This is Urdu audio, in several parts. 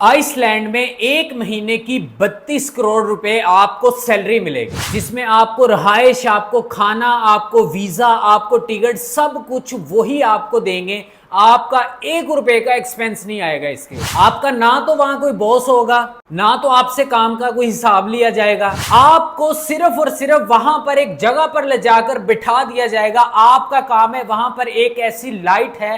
آئس لینڈ میں ایک مہینے کی 32 کروڑ روپے آپ کو سیلری ملے گی، جس میں آپ کو رہائش، آپ کو کھانا، آپ کو ویزا، آپ کو ٹکٹ، سب کچھ وہی آپ کو دیں گے۔ آپ کا 1 روپے کا ایکسپینس نہیں آئے گا اس کے۔ آپ کا نہ تو وہاں کوئی باس ہوگا، نہ تو آپ سے کام کا کوئی حساب لیا جائے گا۔ آپ کو صرف اور صرف وہاں پر ایک جگہ پر لے جا کر بٹھا دیا جائے گا۔ آپ کا کام ہے، وہاں پر ایک ایسی لائٹ ہے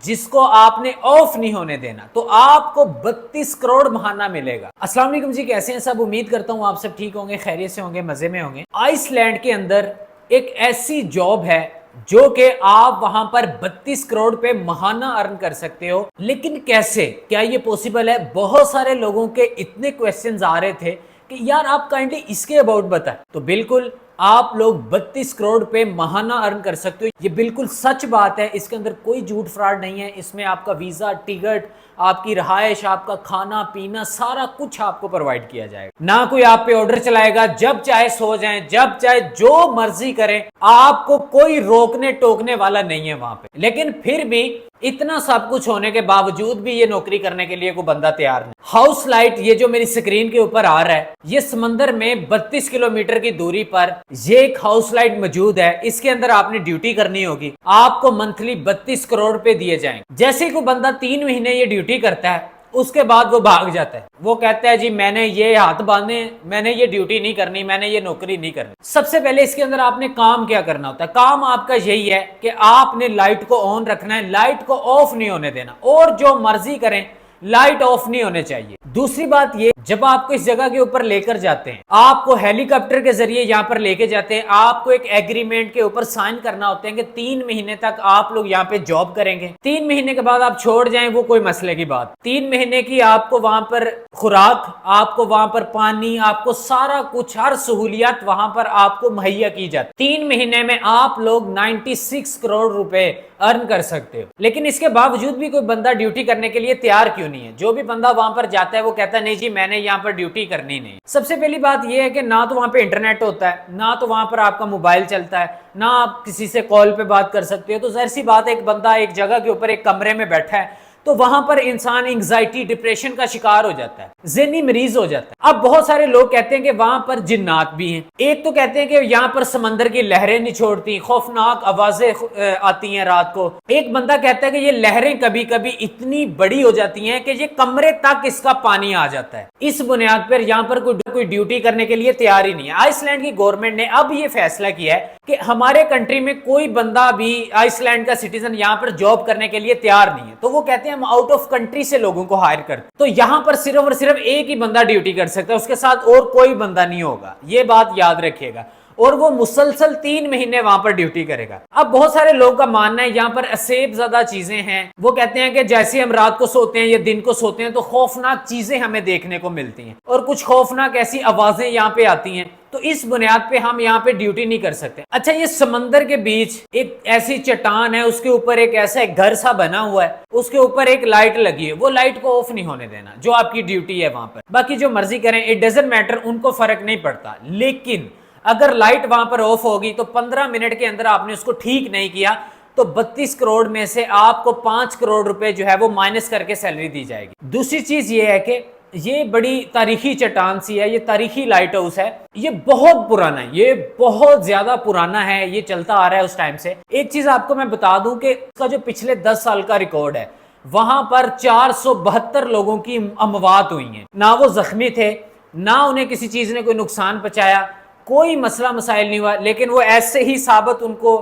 جس کو آپ نے آف نہیں ہونے دینا، تو آپ کو 32 کروڑ ماہانہ ملے گا۔ السلام علیکم جی، کیسے ہیں سب؟ امید کرتا ہوں آپ سب ٹھیک ہوں گے، خیریت سے ہوں گے، مزے میں ہوں گے۔ آئس لینڈ کے اندر ایک ایسی جاب ہے جو کہ آپ وہاں پر 32 کروڑ پہ ماہانہ ارن کر سکتے ہو، لیکن کیسے؟ کیا یہ پوسیبل ہے؟ بہت سارے لوگوں کے اتنے کویسچنز آ رہے تھے کہ یار آپ کائنڈلی اس کے اباؤٹ بتائیں۔ تو بالکل آپ لوگ 32 کروڑ پہ ماہانہ ارن کر سکتے ہو، یہ بالکل سچ بات ہے، اس کے اندر کوئی جھوٹ فراڈ نہیں ہے۔ اس میں آپ کا ویزا، ٹکٹ، آپ کی رہائش، آپ کا کھانا پینا، سارا کچھ آپ کو پرووائڈ کیا جائے گا۔ نہ کوئی آپ پہ آرڈر چلائے گا، جب چاہے سو جائیں، جب چاہے جو مرضی کریں، آپ کو کوئی روکنے ٹوکنے والا نہیں ہے وہاں پہ۔ لیکن پھر بھی اتنا سب کچھ ہونے کے باوجود بھی یہ نوکری کرنے کے لیے کوئی بندہ تیار نہیں۔ ہاؤس لائٹ، یہ جو میری سکرین کے اوپر آ رہا ہے، یہ سمندر میں 32 کلومیٹر کی دوری پر یہ ایک ہاؤس لائٹ موجود ہے۔ اس کے اندر آپ نے ڈیوٹی کرنی ہوگی، آپ کو منتھلی 32 کروڑ پہ دیے جائیں گے۔ جیسے کوئی بندہ 3 مہینے یہ ڈیوٹی کرتا ہے، اس کے بعد وہ بھاگ جاتا ہے، وہ کہتا ہے جی میں نے یہ ہاتھ باندھے، میں نے یہ ڈیوٹی نہیں کرنی، میں نے یہ نوکری نہیں کرنی۔ سب سے پہلے اس کے اندر آپ نے کام کیا کرنا ہوتا ہے؟ کام آپ کا یہی ہے کہ آپ نے لائٹ کو آن رکھنا ہے، لائٹ کو آف نہیں ہونے دینا، اور جو مرضی کریں لائٹ آف نہیں ہونے چاہیے۔ دوسری بات یہ، جب آپ کو اس جگہ کے اوپر لے کر جاتے ہیں، آپ کو ہیلی کاپٹر کے ذریعے یہاں پر لے کے جاتے ہیں، آپ کو ایک ایگریمنٹ کے اوپر سائن کرنا ہوتا ہے کہ 3 مہینے تک آپ لوگ یہاں پہ جاب کریں گے۔ 3 مہینے کے بعد آپ چھوڑ جائیں وہ کوئی مسئلے کی بات۔ 3 مہینے کی آپ کو وہاں پر خوراک، آپ کو وہاں پر پانی، آپ کو سارا کچھ، ہر سہولیات وہاں پر آپ کو مہیا کی جاتی۔ 3 مہینے میں آپ لوگ 96 کروڑ روپے ارن کر سکتے ہو۔ لیکن اس کے باوجود بھی کوئی بندہ ڈیوٹی کرنے کے لیے تیار کیوں نہیں ہے؟ جو بھی بندہ وہاں پر جاتا ہے وہ کہتا ہے نہیں جی میں نے یہاں پر ڈیوٹی کرنی نہیں۔ سب سے پہلی بات یہ ہے کہ نہ تو وہاں پہ انٹرنیٹ ہوتا ہے، نہ تو وہاں پر آپ کا موبائل چلتا ہے، نہ آپ کسی سے کال پہ بات کر سکتے ہو۔ تو ظاہر سی بات ہے، ایک بندہ ایک جگہ کے اوپر ایک کمرے میں بیٹھا ہے تو وہاں پر انسان انگزائٹی، ڈپریشن کا شکار ہو جاتا ہے، ذہنی مریض ہو جاتا ہے۔ اب بہت سارے لوگ کہتے ہیں کہ وہاں پر جنات بھی ہیں۔ ایک تو کہتے ہیں کہ یہاں پر سمندر کی لہریں نہیں چھوڑتی، خوفناک آوازیں آتی ہیں رات کو۔ ایک بندہ کہتا ہے کہ یہ لہریں کبھی کبھی اتنی بڑی ہو جاتی ہیں کہ یہ کمرے تک اس کا پانی آ جاتا ہے۔ اس بنیاد پر یہاں پر کوئی ڈیوٹی کرنے کے لیے تیار ہی نہیں ہے۔ آئس لینڈ کی گورنمنٹ نے اب یہ فیصلہ کیا ہے کہ ہمارے کنٹری میں کوئی بندہ بھی آئس لینڈ کا سٹیزن یہاں پر جاب کرنے کے لیے تیار نہیں ہے۔ تو وہ کہتے ہیں ہم آؤٹ آف کنٹری سے لوگوں کو ہائر کرتے، تو یہاں پر صرف اور صرف ایک ہی بندہ ڈیوٹی کر سکتا ہے، اس کے ساتھ اور کوئی بندہ نہیں ہوگا۔ یہ بات یاد رکھیے گا، اور وہ مسلسل 3 مہینے وہاں پر ڈیوٹی کرے گا۔ اب بہت سارے لوگوں کا ماننا ہے یہاں پر اسیب زیادہ چیزیں ہیں، وہ کہتے ہیں کہ جیسے ہم رات کو سوتے ہیں یا دن کو سوتے ہیں تو خوفناک چیزیں ہمیں دیکھنے کو ملتی ہیں، اور کچھ خوفناک ایسی آوازیں یہاں پہ آتی ہیں، تو اس بنیاد پہ ہم یہاں پہ ڈیوٹی نہیں کر سکتے۔ اچھا، یہ سمندر کے بیچ ایک ایسی چٹان ہے، اس کے اوپر ایک ایسا ایک گھر سا بنا ہوا ہے، اس کے اوپر ایک لائٹ لگی ہے، وہ لائٹ کو آف نہیں ہونے دینا، جو آپ کی ڈیوٹی ہے وہاں پر۔ باقی جو مرضی کریں، اٹ ڈزنٹ میٹر، ان کو فرق نہیں پڑتا۔ لیکن اگر لائٹ وہاں پر آف ہوگی تو 15 منٹ کے اندر آپ نے اس کو ٹھیک نہیں کیا تو 32 کروڑ میں سے آپ کو 5 کروڑ روپے جو ہے وہ مائنس کر کے سیلری دی جائے گی۔ دوسری چیز یہ ہے کہ یہ بڑی تاریخی چٹان سی ہے، یہ تاریخی لائٹ ہاؤس ہے، یہ بہت پرانا ہے، یہ بہت زیادہ پرانا ہے، یہ چلتا آ رہا ہے اس ٹائم سے۔ ایک چیز آپ کو میں بتا دوں کہ اس کا جو پچھلے 10 سال کا ریکارڈ ہے، وہاں پر 472 لوگوں کی اموات ہوئی ہیں، نہ وہ زخمی تھے، نہ انہیں کسی چیز نے کوئی نقصان پہنچایا، کوئی مسئلہ مسائل نہیں ہوا، لیکن وہ ایسے ہی ثابت ان کو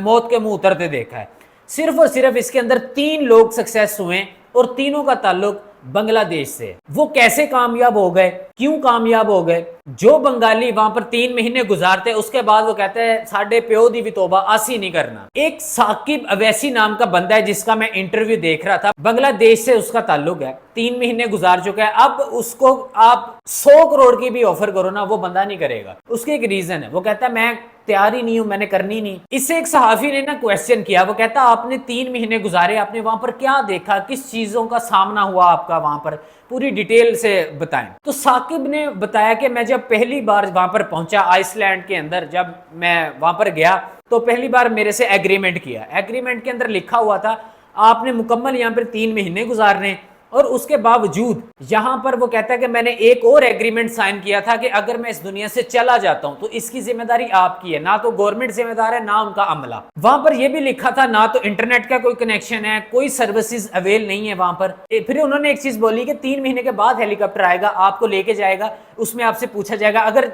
موت کے منہ اترتے دیکھا ہے۔ صرف اور صرف اس کے اندر 3 لوگ سکسیس ہوئے ہیں، اور تینوں کا تعلق بنگلہ دیش سے۔ وہ کیسے کامیاب ہو گئے، کیوں کامیاب ہو گئے؟ جو بنگالی وہاں پر 3 مہینے گزارتے، اس کے بعد وہ کہتے ہیں ساڈے پیو دی بھی توبہ آسی نہیں کرنا۔ ایک ثاقب اویسی نام کا بندہ ہے جس کا میں انٹرویو دیکھ رہا تھا، بنگلہ دیش سے اس کا تعلق ہے، 3 مہینے گزار چکا ہے۔ اب اس کو آپ 100 کروڑ کی بھی آفر کرو نا، وہ بندہ نہیں کرے گا۔ اس کی ایک ریزن ہے، وہ کہتا ہے میں تیار ہی نہیں ہوں، میں نے کرنی نہیں۔ اس سے ایک صحافی نے نا کویسچن کیا، وہ کہتا آپ نے 3 مہینے گزارے، آپ نے وہاں پر کیا دیکھا، کس چیزوں کا سامنا ہوا آپ کا وہاں پر، پوری ڈیٹیل سے بتائیں۔ تو ثاقب نے بتایا کہ میں جب پہلی بار وہاں پر پہنچا آئس لینڈ کے اندر، جب میں وہاں پر گیا تو پہلی بار میرے سے ایگریمنٹ کیا، ایگریمنٹ کے اندر لکھا ہوا تھا آپ نے مکمل یہاں پر 3 مہینے گزارنے، اور اس کے باوجود یہاں پر وہ کہتا ہے کہ میں نے ایک اور ایگریمنٹ سائن کیا تھا کہ اگر میں اس دنیا سے چلا جاتا ہوں تو اس کی ذمہ داری آپ کی ہے، نہ تو گورنمنٹ ذمہ دار ہے نہ ان کا عملہ۔ وہاں پر یہ بھی لکھا تھا نہ تو انٹرنیٹ کا کوئی کنیکشن ہے، کوئی سروسز اویل نہیں ہے وہاں پر۔ پھر انہوں نے ایک چیز بولی کہ 3 مہینے کے بعد ہیلی کاپٹر آئے گا، آپ کو لے کے جائے گا، اس میں آپ سے پوچھا جائے گا اگر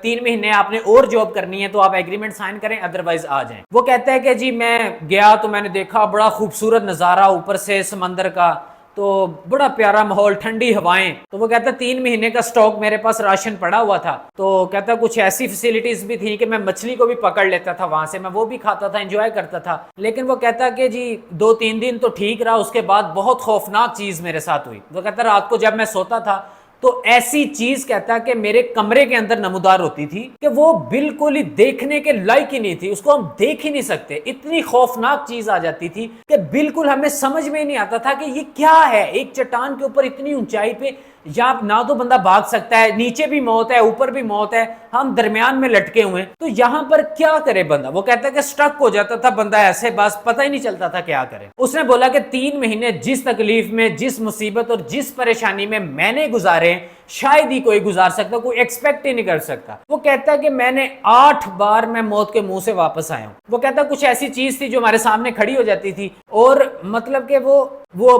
3 مہینے آپ نے اور جاب کرنی ہے تو آپ ایگریمنٹ سائن کریں، ادروائز آ جائیں۔ وہ کہتا ہے کہ جی میں گیا تو میں نے دیکھا بڑا خوبصورت نظارہ اوپر سے سمندر کا، تو بڑا پیارا ماحول، ٹھنڈی ہوائیں۔ تو وہ کہتا ہے 3 مہینے کا سٹاک میرے پاس راشن پڑا ہوا تھا، تو کہتا ہے کچھ ایسی فیسیلیٹیز بھی تھیں کہ میں مچھلی کو بھی پکڑ لیتا تھا وہاں سے، میں وہ بھی کھاتا تھا، انجوائے کرتا تھا۔ لیکن وہ کہتا کہ جی 2-3 دن تو ٹھیک رہا، اس کے بعد بہت خوفناک چیز میرے ساتھ ہوئی۔ وہ کہتا رات کو جب میں سوتا تھا تو ایسی چیز کہتا کہ میرے کمرے کے اندر نمودار ہوتی تھی کہ وہ بالکل ہی دیکھنے کے لائق ہی نہیں تھی، اس کو ہم دیکھ ہی نہیں سکتے، اتنی خوفناک چیز آ جاتی تھی کہ بالکل ہمیں سمجھ میں ہی نہیں آتا تھا کہ یہ کیا ہے۔ ایک چٹان کے اوپر اتنی اونچائی پہ یا نہ تو بندہ بھاگ سکتا ہے، نیچے بھی موت ہے اوپر بھی موت ہے، ہم درمیان میں لٹکے ہوئے ہیں، تو یہاں پر کیا کرے بندہ؟ وہ کہتا ہے کہ سٹک ہو جاتا تھا بندہ ایسے، بس پتہ ہی نہیں چلتا تھا کیا کرے۔ اس نے بولا کہ 3 مہینے جس تکلیف میں، جس مصیبت اور جس پریشانی میں میں نے گزارے شاید ہی کوئی گزار سکتا، کوئی ایکسپیکٹ ہی نہیں کر سکتا۔ وہ کہتا ہے کہ میں نے 8 بار میں موت کے منہ سے واپس آیا ہوں۔ وہ کہتا ہے کچھ ایسی چیز تھی جو ہمارے سامنے کھڑی ہو جاتی تھی اور مطلب کہ وہ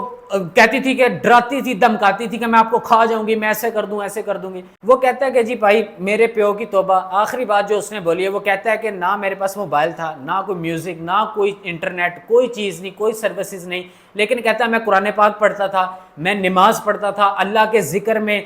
کہتی تھی کہ ڈراتی تھی، دمکاتی تھی کہ میں آپ کو کھا جاؤں گی، میں ایسے کر دوں ایسے کر دوں گی۔ وہ کہتا ہے کہ جی بھائی میرے پیو کی توبہ، آخری بات جو اس نے بولی ہے، وہ کہتا ہے کہ نہ میرے پاس موبائل تھا، نہ کوئی میوزک، نہ کوئی انٹرنیٹ، کوئی چیز نہیں، کوئی سروسز نہیں، لیکن کہتا ہے میں قرآن پاک پڑھتا تھا، میں نماز پڑھتا تھا، اللہ کے ذکر میں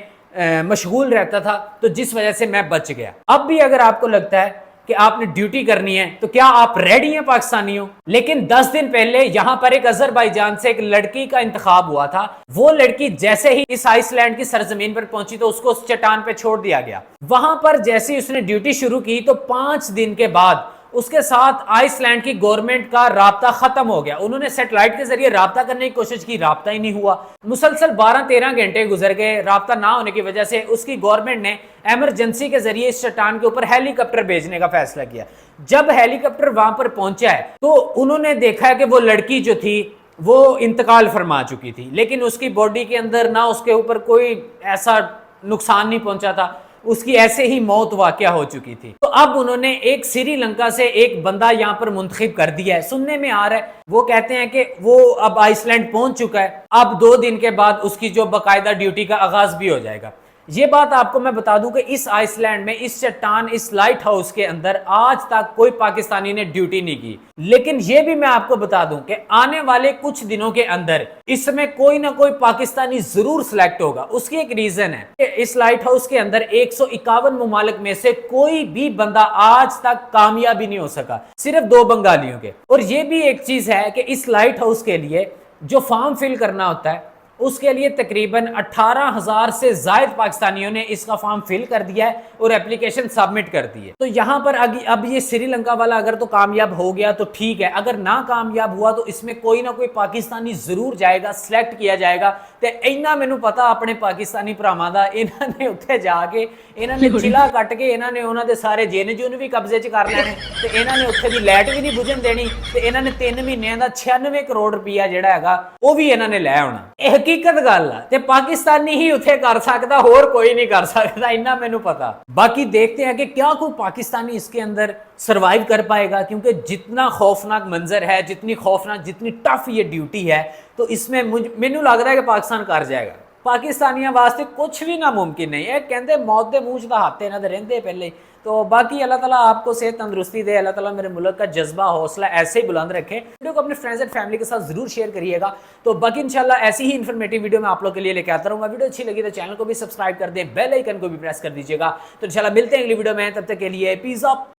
مشغول رہتا تھا، تو جس وجہ سے میں بچ گیا۔ اب بھی اگر آپ کو لگتا ہے کہ آپ نے ڈیوٹی کرنی ہے تو کیا آپ ریڈی ہیں پاکستانیوں؟ لیکن 10 دن پہلے یہاں پر ایک آذربائیجان سے ایک لڑکی کا انتخاب ہوا تھا، وہ لڑکی جیسے ہی اس آئس لینڈ کی سرزمین پر پہنچی تو اس کو اس چٹان پہ چھوڑ دیا گیا۔ وہاں پر جیسے ہی اس نے ڈیوٹی شروع کی تو 5 دن کے بعد اس کے ساتھ آئس لینڈ کی گورنمنٹ کا رابطہ ختم ہو گیا۔ انہوں نے سیٹلائٹ کے ذریعے رابطہ کرنے کی کوشش کی، رابطہ ہی نہیں ہوا۔ مسلسل 12-13 گھنٹے گزر گئے، رابطہ نہ ہونے کی وجہ سے اس کی گورنمنٹ نے ایمرجنسی کے ذریعے اس چٹان کے اوپر ہیلی کاپٹر بھیجنے کا فیصلہ کیا۔ جب ہیلی کاپٹر وہاں پر پہنچا ہے تو انہوں نے دیکھا ہے کہ وہ لڑکی جو تھی وہ انتقال فرما چکی تھی، لیکن اس کی باڈی کے اندر نہ اس کے اوپر کوئی ایسا نقصان نہیں پہنچا تھا، اس کی ایسے ہی موت واقع ہو چکی تھی۔ تو اب انہوں نے ایک سری لنکا سے ایک بندہ یہاں پر منتخب کر دیا ہے، سننے میں آ رہا ہے وہ کہتے ہیں کہ وہ اب آئس لینڈ پہنچ چکا ہے، اب 2 دن کے بعد اس کی جو باقاعدہ ڈیوٹی کا آغاز بھی ہو جائے گا۔ یہ بات آپ کو میں بتا دوں کہ اس آئس لینڈ میں، اس چٹان، اس لائٹ ہاؤس کے اندر آج تک کوئی پاکستانی نے ڈیوٹی نہیں کی، لیکن یہ بھی میں آپ کو بتا دوں کہ آنے والے کچھ دنوں کے اندر اس میں کوئی نہ کوئی پاکستانی ضرور سلیکٹ ہوگا۔ اس کی ایک ریزن ہے کہ اس لائٹ ہاؤس کے اندر 151 ممالک میں سے کوئی بھی بندہ آج تک کامیاب ہی نہیں ہو سکا، صرف 2 بنگالیوں کے۔ اور یہ بھی ایک چیز ہے کہ اس لائٹ ہاؤس کے لیے جو فارم فل کرنا ہوتا ہے اس کے لیے تقریباً 18,000 سے زائد پاکستانیوں نے اس کا فارم فل کر دیا ہے اور اپلیکیشن سبمٹ کر دی ہے۔ تو یہاں پر اب یہ سری لنکا والا اگر تو کامیاب ہو گیا تو ٹھیک ہے، اگر نہ کامیاب ہوا تو اس میں کوئی نہ کوئی پاکستانی ضرور جائے گا، سلیکٹ کیا جائے گا۔ تے اینا مینوں پتا اپنے پاکستانی بھراواں دا، انہاں نے اتھے جا کے انہاں نے چلا کٹ کے انہاں نے انہاں دے سارے جن جون بھی قبضے چ کر لینے، تے انہاں نے اتھے دی لائٹ بھی نہیں بجھن دینی، تے انہاں نے 3 مہینیاں دا 96 کروڑ روپیہ جڑا ہےگا وہ بھی انہاں نے لے ہونا۔ حقیقت گل ہے تے پاکستانی ہی اتھے کر سکتا، اور کوئی نہیں کر سکتا، انہاں مینوں پتا۔ باقی دیکھتے ہیں کہ کیا کوئی پاکستانی اس کے اندر سروائیو کر پائے گا، کیونکہ جتنا خوفناک منظر ہے، جتنی خوفناک، جتنی ٹف یہ ڈیوٹی ہے، تو اس میں مینوں لگ رہا ہے کہ پاکستان کر جائے گا۔ پاکستانیاں واسطے کچھ بھی ناممکن نہیں ہے، کہندے موت دے منہ دا ہاتھ انہاں دے رہندے پہلے۔ تو باقی اللہ تعالیٰ آپ کو صحت تندرستی دے، اللہ تعالیٰ میرے ملک کا جذبہ حوصلہ ایسے ہی بلند رکھے۔ ویڈیو کو اپنے فرینڈز اینڈ فیملی کے ساتھ ضرور شیئر کریے گا۔ تو باقی انشاءاللہ ایسی ہی انفارمیٹیو ویڈیو میں آپ لوگ کے لیے لے کے آتا رہوں گا۔ ویڈیو اچھی لگی تو چینل کو بھی سبسکرائب کر دیں، بیل آئیکن کو بھی پریس کر دیجیے گا۔ تو انشاءاللہ ملتے ہیں اگلی ویڈیو میں، تب تک کے لیے پیس آف۔